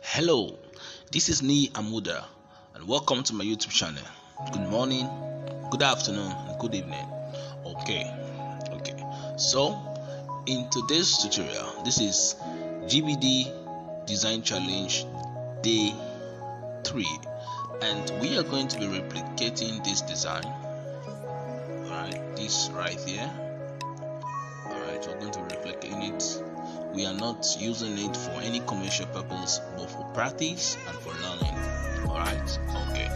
Hello, this is Ni Amuda, and welcome to my YouTube channel. Good morning, good afternoon, and good evening. Okay. So, in today's tutorial, this is GDB Design Challenge Day 3, and we are going to be replicating this design. Alright, this right here. Alright, we're going to be replicating it. We are not using it for any commercial purpose, but for practice and for learning. Alright, okay.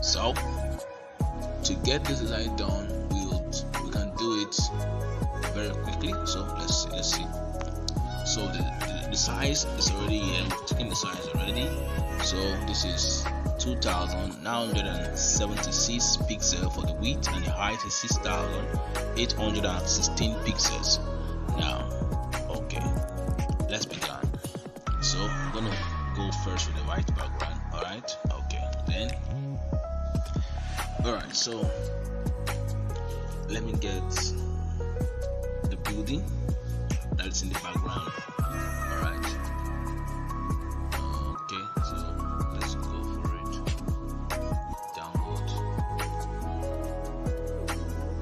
So to get this design done, we can do it very quickly. So let's see. So the size is already here. We've taken the size already. So this is 2976 pixels for the width, and the height is 6816 pixels. Now, okay, let's begin. So I'm gonna go first with the white background. Alright, okay, then alright, so let me get the building that is in the background. Alright, okay, so let's go for it. Download.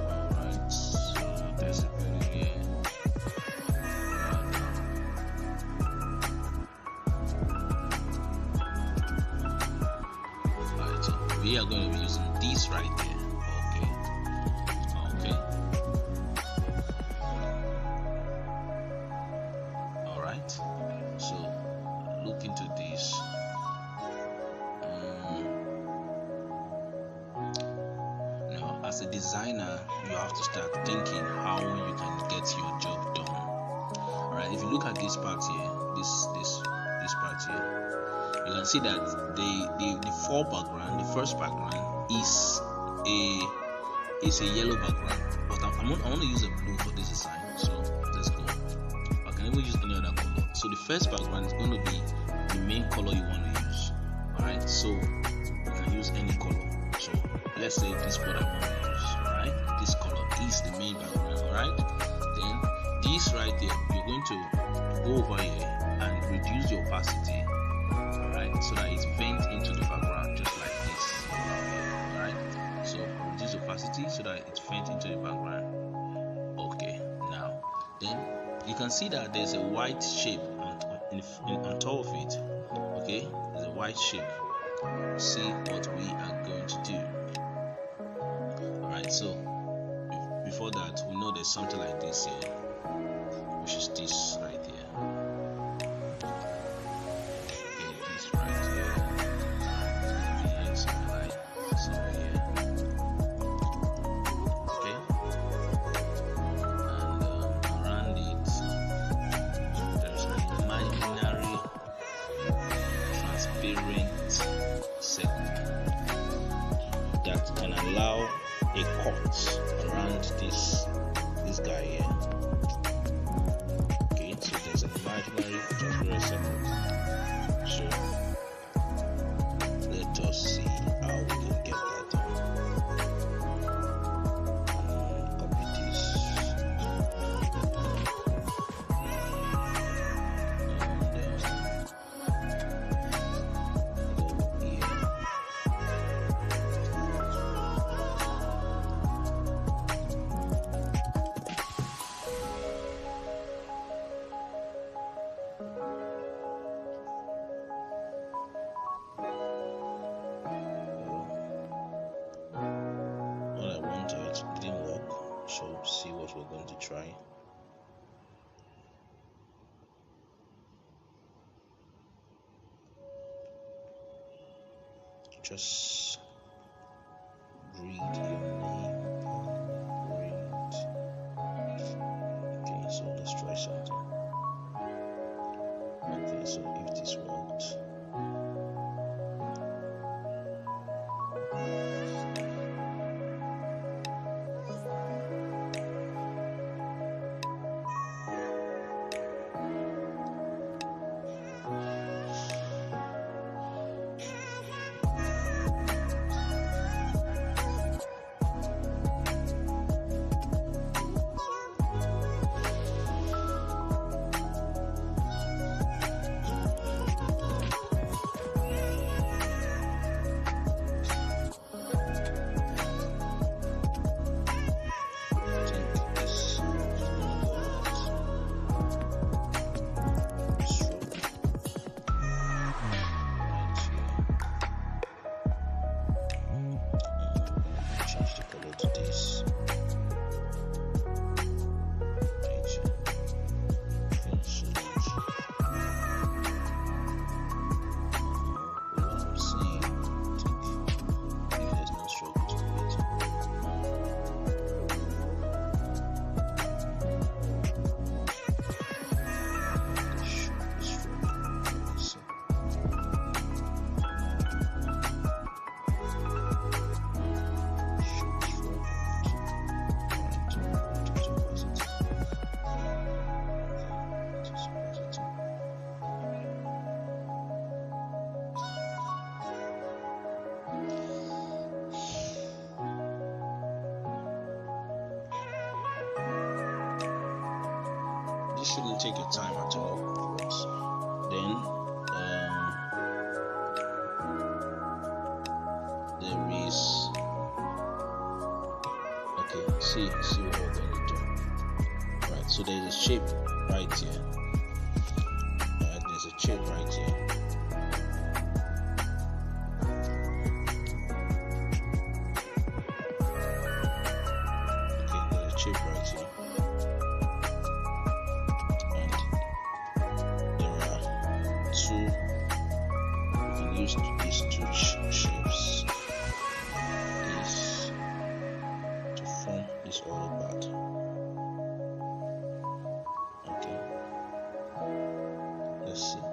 Alright, so there's a building here. Alright, so we are going to be using this right there. Okay. Alright, so look into this. Now, as a designer, you have to start thinking how you can get your job done. Alright, if you look at this part here, this part here, you can see that the first background is a yellow background, but I want to use a blue for this design. So let's go. I can even use any other color. So the first background is going to be the main color you want to use. Alright, so you can use any color. So let's say this is what I want to use. Alright, this color is the main background. Alright, then this right there, you're going to go over here and reduce the opacity. Alright, so that it vents into the background just like this. Alright, so reduce opacity so that it vents into the background. Okay, now then you can see that there's a white shape on top of it. Okay, there's a white shape. See what we are going to do. Alright, so before that, we know there's something like this here, which is this right here. That can allow a cut around this guy here. Okay, so there's an imaginary transparent segment. So let us see how we can get that done. Copy this. Didn't work, so see what we're going to try. Just read your name. Read. Okay, so let's try something. Okay, so if this worked. shouldn't take your time at all. Then there is, okay, see what we're going to do. Right, so there's a shape right here. Right, there's a shape right here. Okay, there's a shape right here. And there are two, you can use these two shapes. This to form this other part. Okay, let's see.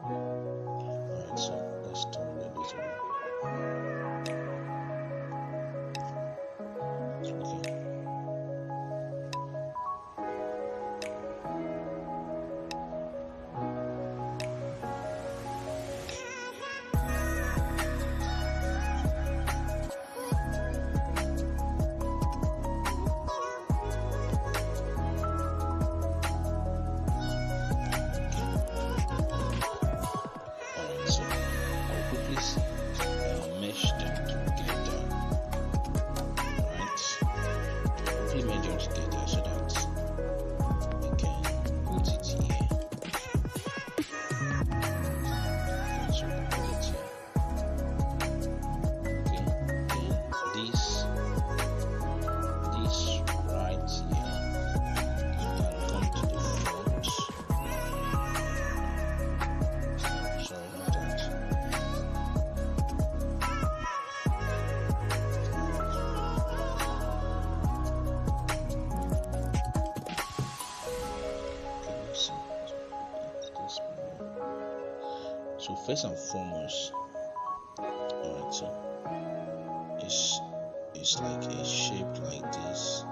Alright, so let's turn a little bit. Okay. So I'll quickly mesh them together. Alright, quickly mesh them together so that we can put it here. Okay, so we put it here. Okay, then this right here can come to the front. Sorry about that. Okay, let's see. So first and foremost, alright, so it's like a shape like this.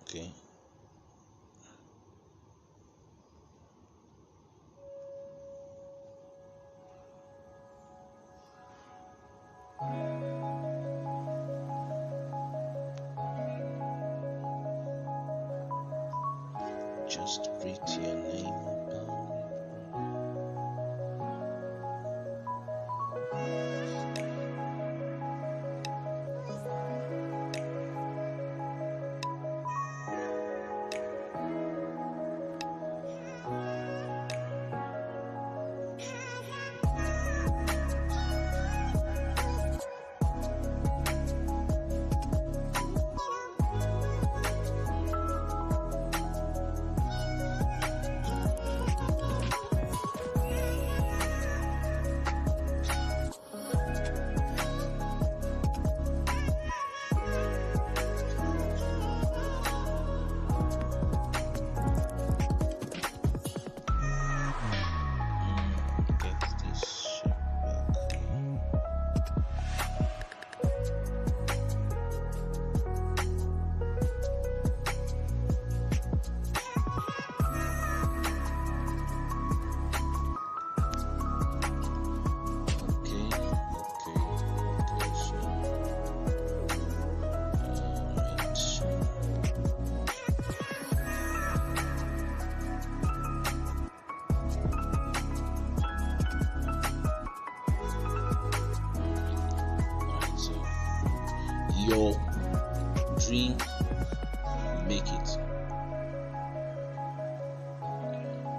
Okay. Just write your name down. Get this shape back. Okay, so alright, so your dream, you make it.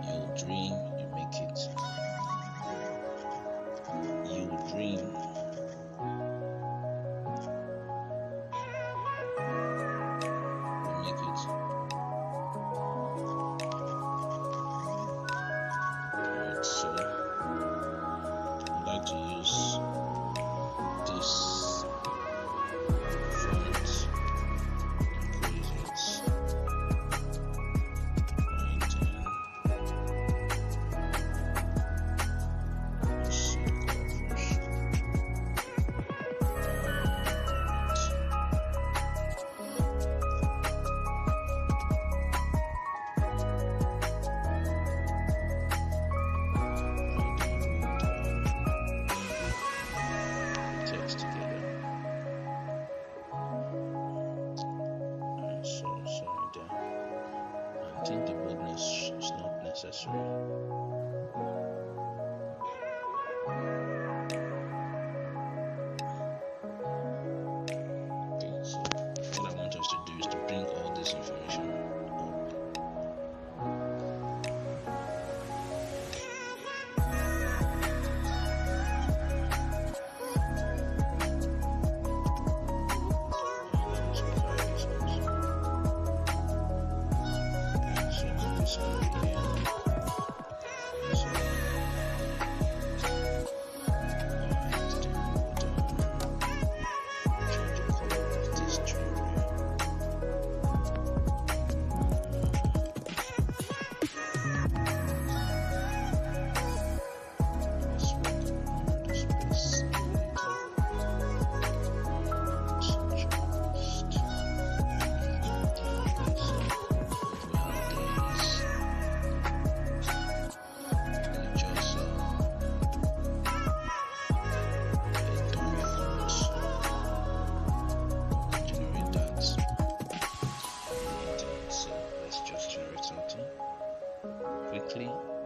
Your dream, you make it. You dream. You make it. Alright, so I'd like to use this font, increase it right there. Let's see color first. Text together. accessory. Okay, so what I want us to do is to bring all this information up.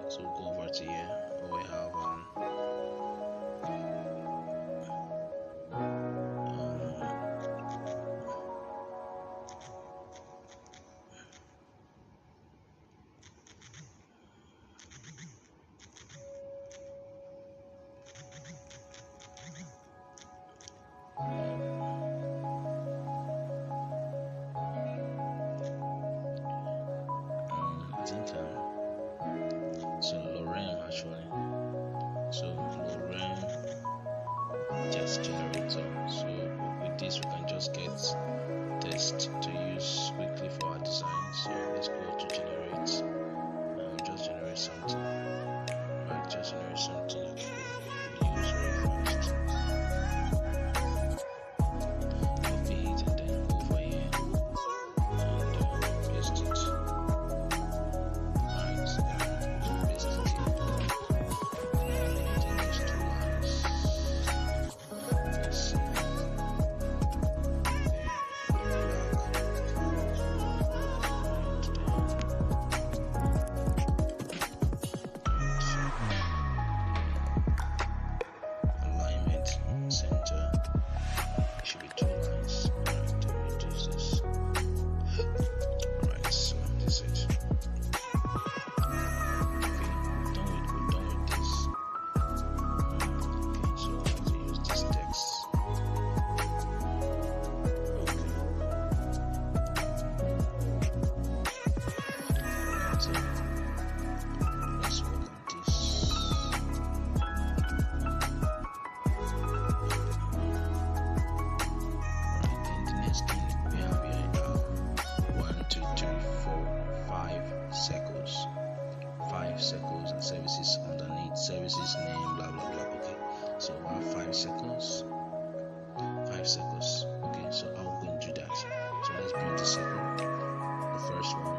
So we'll go over to here where we have I think so Lorem actually. So Lorem just generator. So with this we can just get text to use quickly for our design. So let's go to generate. Just generate something. Right, just generate something that we use very fast. Copy it and then go over here and paste it. Circles and services underneath, services name, blah blah blah. Okay, so we have 5 seconds. 5 seconds. Okay, so how we going to do that? So let's bring the circle, the first one.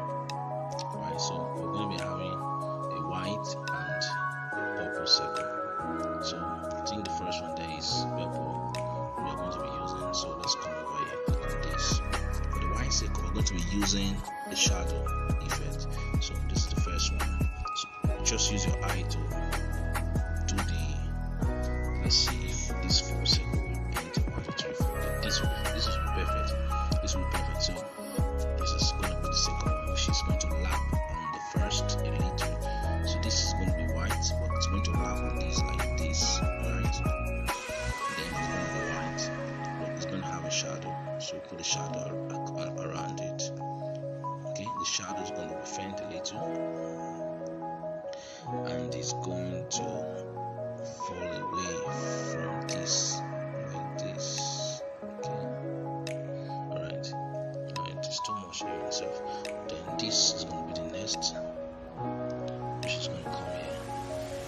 Right, so we're going to be having a white and purple circle. So I think the first one there is purple we are going to be using. So let's come over here, click on this. For the white circle, we're going to be using the shadow effect. So this is the first one. Just use your eye to do the, let's see if this full circle will paint 1, 2, 3, 4. This will be perfect. This will be perfect. So this is going to be the second, which is going to lap on the first a little. So this is going to be white, but it's going to lap on this like this, right? Then it's going to be white, but it's going to have a shadow. So put a shadow around it. Okay, the shadow is going to be faint a little. And it's going to fall away from this like this. Okay, alright, there's too much here itself. Then this is going to be the next, which is going to come here.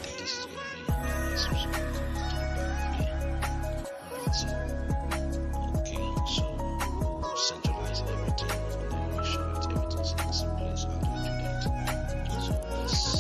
Then this is going to be the next, which is going to come to the back of here. Alright, so okay, so we'll centralize everything and then make sure that everything's in the same place. How do we do that? So let's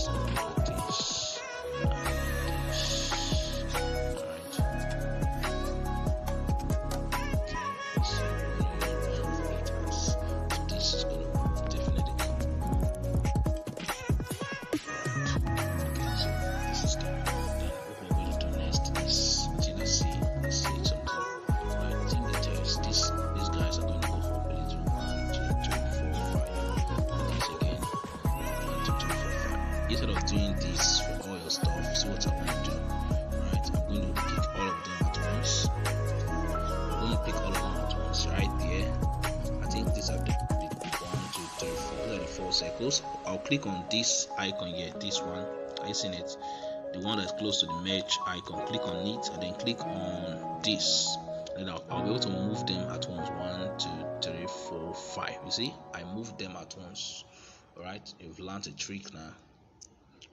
instead of doing this for all your stuff, see what I'm going to do. Right, I'm going to pick all of them at once. I'm going to pick all of them at once right there. I think these are the 1, 2, 3, 4. These are the 4 circles. I'll click on this icon here, this one. Are you seeing it? The one that's close to the merge icon. Click on it and then click on this. Then I'll be able to move them at once. 1, 2, 3, 4, 5. You see, I moved them at once. Alright, you've learned a trick now.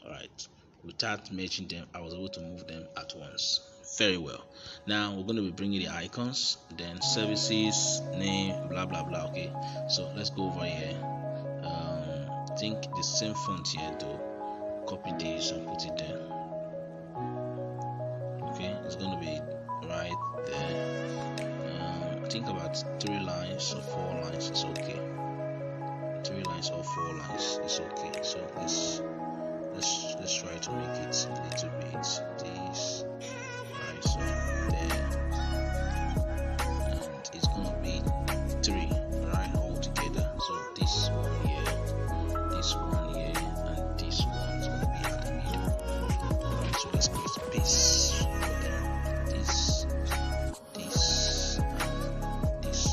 Alright, without merging them, I was able to move them at once. Very well. Now we're going to be bringing the icons, then services, name, blah blah blah. Okay, so let's go over here. I think the same font here though. Copy this and put it there. Okay, it's going to be right there. I think about 3 lines or 4 lines is okay. 3 lines or 4 lines is okay. So let's try to make it a little bit this right, so there, and it's gonna be 3 right all together. So this one here, this one here, and this one is gonna be at the middle. Alright, so let's create space for them. This, and this.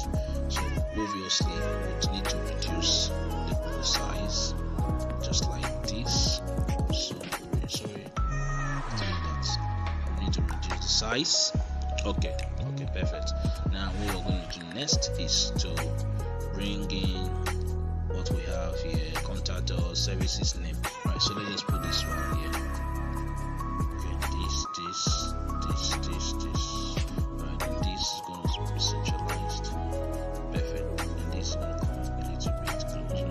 So obviously we need to reduce the size just like this. Sorry, we need to reduce the size. Okay, perfect. Now what we're going to do next is to bring in what we have here, contact or services name. Right, so let's just put this one here. Okay, this. Right, and this is going to be centralized. Perfect. And this is going to come a little bit closer.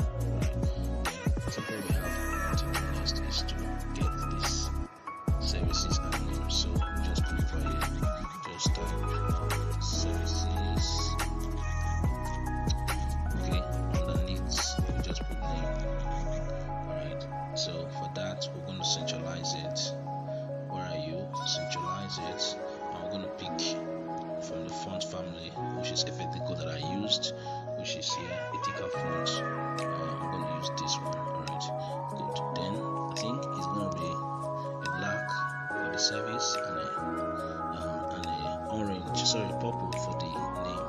Right. So what we have to do next is to get this services and name. So just click right here. Just type services. Okay, underneath we just put name. Alright, so for that we're going to centralize it. Where are you? Centralize it. I'm going to pick from the font family, which is effectively code that I used, which is here, Ethical font. I'm going to use this one. Alright, good. Then I think it's going to be a black for the service and a orange, purple for the name.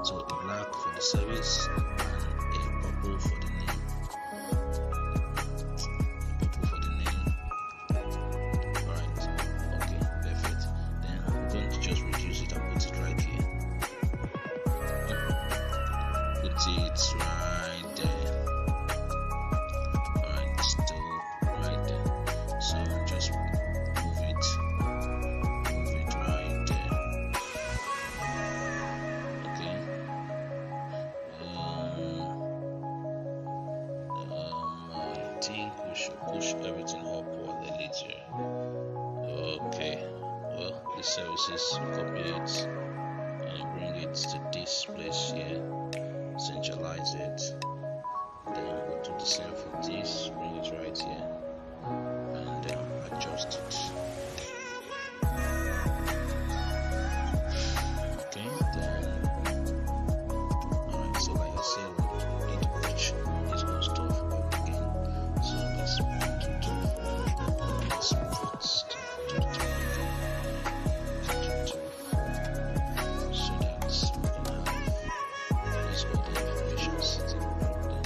So a black for the service and a purple for the name. Purple for the name. Alright, okay, perfect. Then I'm going to just reduce it and put it right here. Put it right there. Alright, still right there. So just move it right there. Okay. I think we should push everything upward a little. Okay. Well, the services, copy it and bring it to this place here. Centralize it. Then we'll do the same for this. Bring it right here and adjust it. Okay, then alright, so like I said, we need to push this whole stuff up again. So let's move to 2, 4. Let's move it to 2, 4. So that we can have this all the information sitting properly.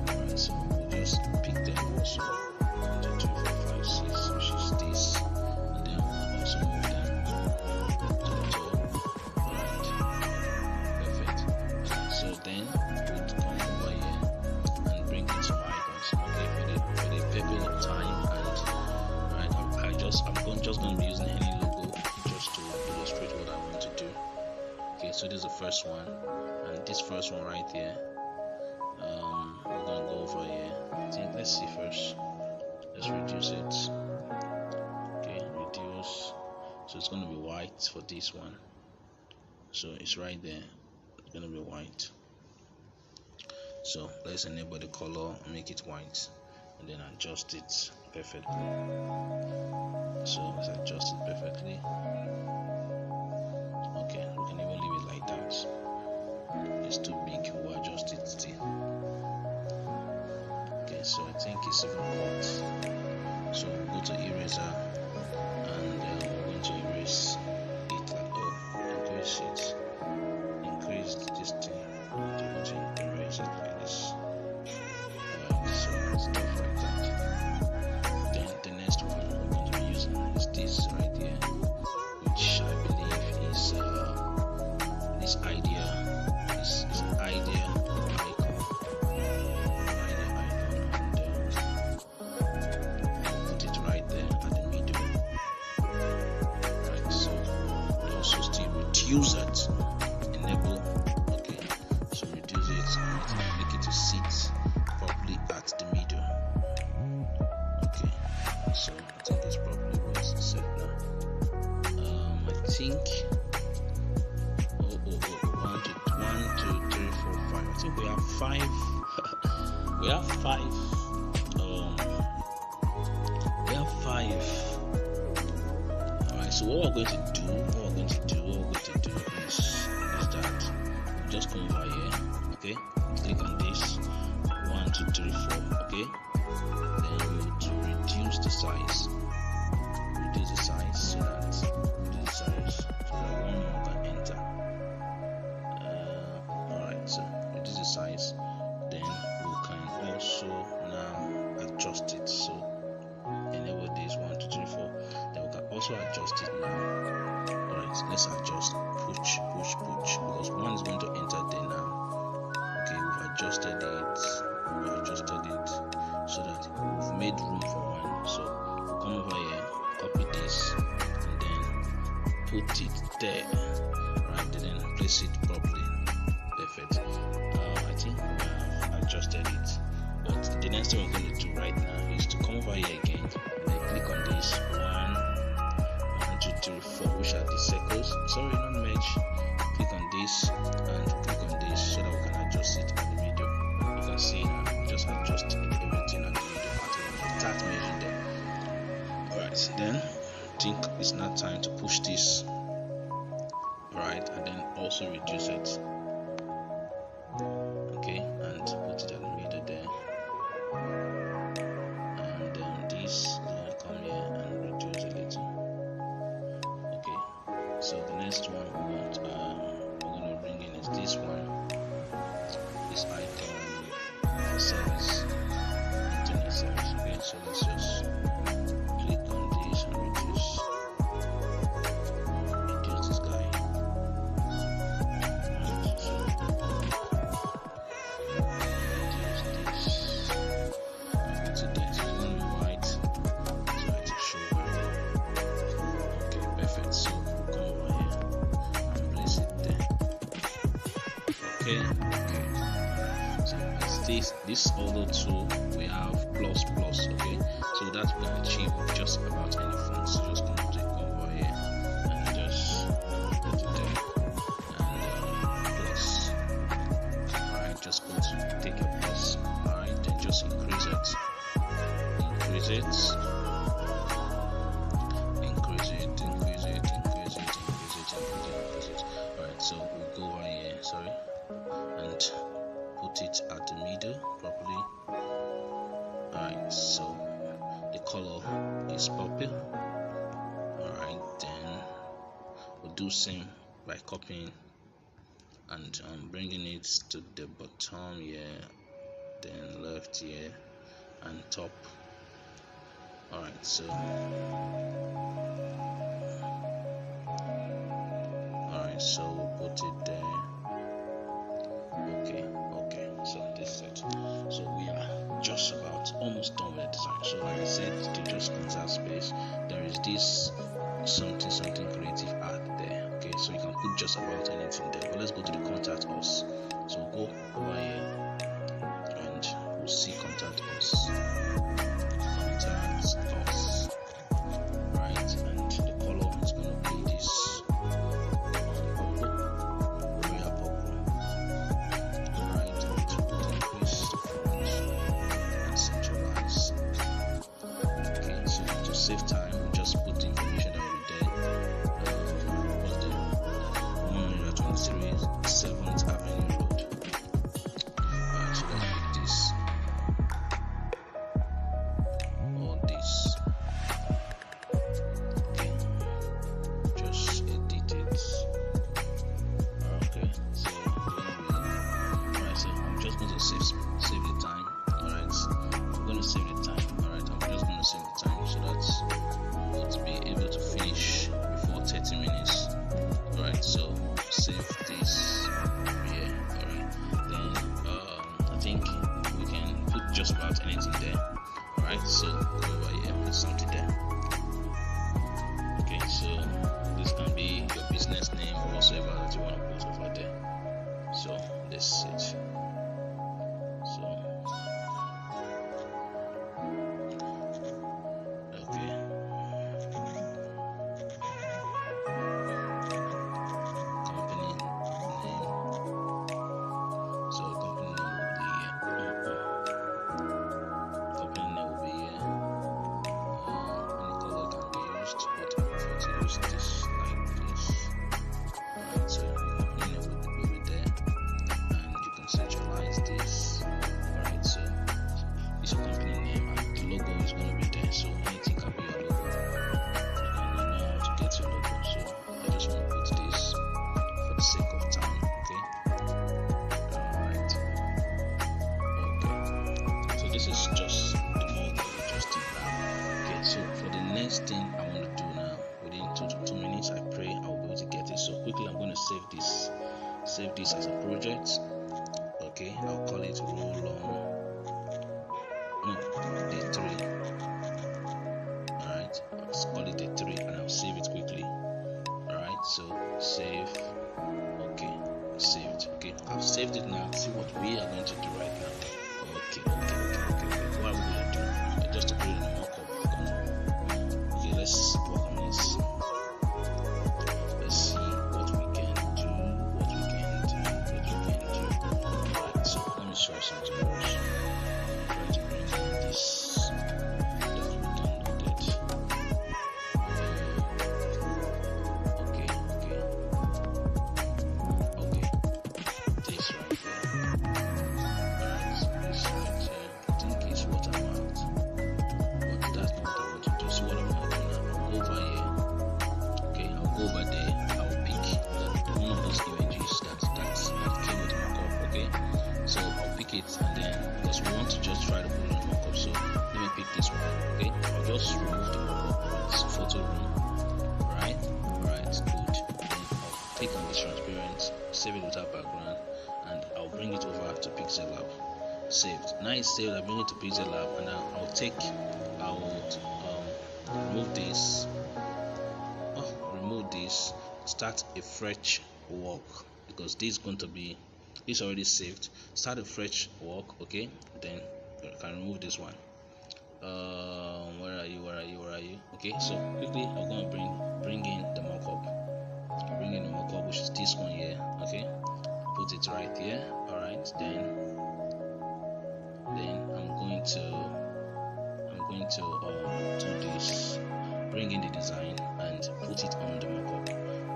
Alright, so we'll just pick them also. 1, 2, 3, 4, 5, 6, which is this, and then we'll also move them to the top. Alright, perfect. So then we'll come over here and bring in some icons. Okay, for the purpose of time, and right, I'm just going to be using any logo just to illustrate what I want to do. Okay, so this is the first one, and this first one right here. We're gonna go over here. I think let's see first. Let's reduce it. Okay, reduce. So it's gonna be white for this one. So it's right there. It's gonna be white. So let's enable the color and make it white, and then adjust it perfectly. So let's adjust it perfectly. Okay, we can even leave it like that. it's too big, we'll adjust it still. Okay, so I think it's even cut. So we'll go to eraser and we're going to erase it like increase it, increase this thing, to erase it like this. So stuff like that. Then the next one we're going to be using is this right here, which I believe is this idea. This is an idea icon. Put it right there at the middle. Right, so also still reduce it. Enable. Okay, so reduce it and make it to sit properly at the middle. Okay, so I think it's probably what's set now. I think 1, 2, 3, 4, 5. I think we have 5. We have 5. We have 5. Alright, so what we're going to do is that we just come over here, okay, click on this 1, 2, 3, 4, okay, then we will to reduce the size so that one more can enter. Alright, so reduce the size, then we can also now adjust it. So enable this 1, 2, 3, 4, then we can also adjust it now. Alright, let's adjust push because one is going to enter there now. Okay, we've adjusted it so that we've made room for one. So we'll come over here, copy this and then put it there, right, then place it properly. Perfect. I think we have adjusted it, but the next thing we're going to do right now is to come over here again and then click on this 1, 2, 3, 4, which are the circles. Sorry, not merge. Click on this and click on this so that we can adjust it at the middle. You can see now, we just adjust everything at the middle at that measure there. Alright, then I think it's now time to push this, right, and then also reduce it. Okay, and put it at the middle there. And then this, come here and reduce a little. Okay, so the next one we're going to bring in is this one, this icon service, internet service. Okay, so let's just click on this and reduce this guy. Right, so reduce this. So that's going to be white, so I have to show here. Okay, perfect. So we'll come over here and place it there. Okay. So this other tool we have plus. Okay, so that we can achieve with just about any font. So just come over here and just put it there and plus. Alright, just go to take a plus. Alright, then just increase it. Alright, so we'll go over here, and put it at the middle properly. Alright, so the color is purple. Alright, then we'll do same by copying and bringing it to the bottom here, then left here and top. Alright, so we'll put it there. Okay, so this is it. So we are just about almost done with the design. So like I said, to just conserve space, there is this something creative art there. Okay, so you can put just about anything there, but let's go to the contact us. So we'll go over here and we'll see contact us, right, and the color is going to be this royal purple. Alright, and we'll increase the font and centralize. Okay, so to save time, we just put the information that we did. Was the 123 7th Avenue Road. this is it. So okay, company name. So company name will be here. Company name will be here. Any color can be used, but I prefer to use this like this. Alright, so company name will be there, and you can centralize this. Alright, so it's your company name, and the logo is going to be there. So anything can be your logo. You know how to get your logo. So I just want to put this for the sake of time. Okay. Alright. Okay. So this is just the mode that we just did now. Okay. So for the next thing I want to do now, within 2 to 2 minutes, I pray I will be able to get it. So quickly, I'm going to save this as a project. Okay. I'll call it roll on. No, day 3. Alright. Let's call it day 3, and I'll save it quickly. Alright. So save. Okay. Saved. Okay. I've saved it now. See what we are going to do right now. Okay. What are we going to do? Just to put it in a mockup. Okay, let's work on this. Let's see what we can do. Alright, so let me show you something else. I'm trying to bring in this that we downloaded. Okay. This right there. Alright, this right here. I think it's watermarked, but that's not what I want to do. So what I'm going to do now, I'll go over here. Okay, I'll go over there. I'll pick one of those images that came with mockup. Okay, so I'll pick it, and then because we want to just try to put it in mockup, so let me pick this one. Okay, I'll just remove the mockup from this photo room. Right, good. Then I'll click on this transparent, save it without background, and I'll bring it over to Pixellab. Saved. Now it's saved. I bring it to Pixellab, and I'll remove this. Remove this. Start a fresh work, because this is going to be. It's already saved. Start a fresh work. Okay. Then I can remove this one. Where are you? Okay. So quickly, I'm going to bring in the mockup. Bring in the mockup, which is this one here. Okay. Put it right here. All right. Then I'm going to do this, bring in the design and put it on the mockup.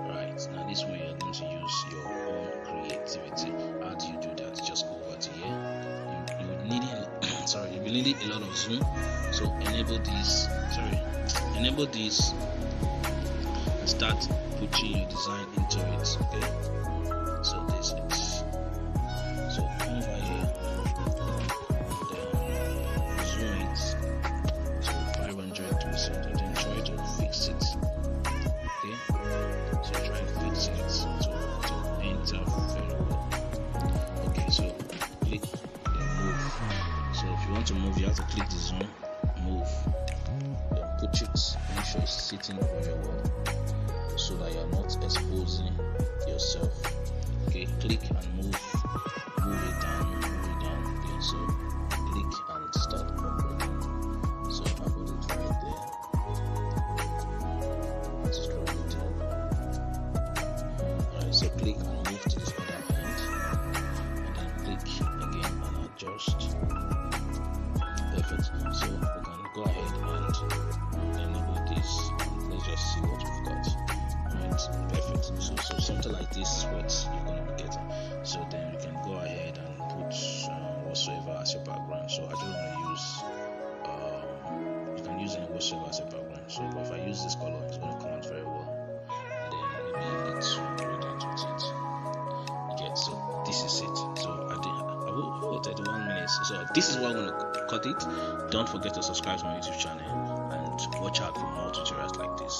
Right, now this way you're going to use your own creativity. How do you do that? Just go over to here. You will need a lot of zoom, so enable this and start putting your design into it. Okay, so this is, so come over here. Then try to fix it. Okay, so try and fix it to enter very well. Okay, so click then move. So if you want to move, you have to click the zoom, move, then push it, make sure it's sitting very well so that you're not exposing yourself. Okay, click and move it down. Okay, so click and start uploading. So I put it right there. Alright, so click and move to this other end, and then click again and adjust. Perfect. So we can go ahead and enable this. Let's just see what we've got. Right, perfect. So something like this is what you're going to be getting. So then you can go ahead and put whatsoever as your background. So I don't want to use. You can use any whatsoever as a background. So if I use this color, it's going to come out very well. And then maybe it's gradient with it. Okay, so this is it. So I will 31 minutes. So this is what I'm going to cut it. Don't forget to subscribe to my YouTube channel and watch out for more tutorials like this.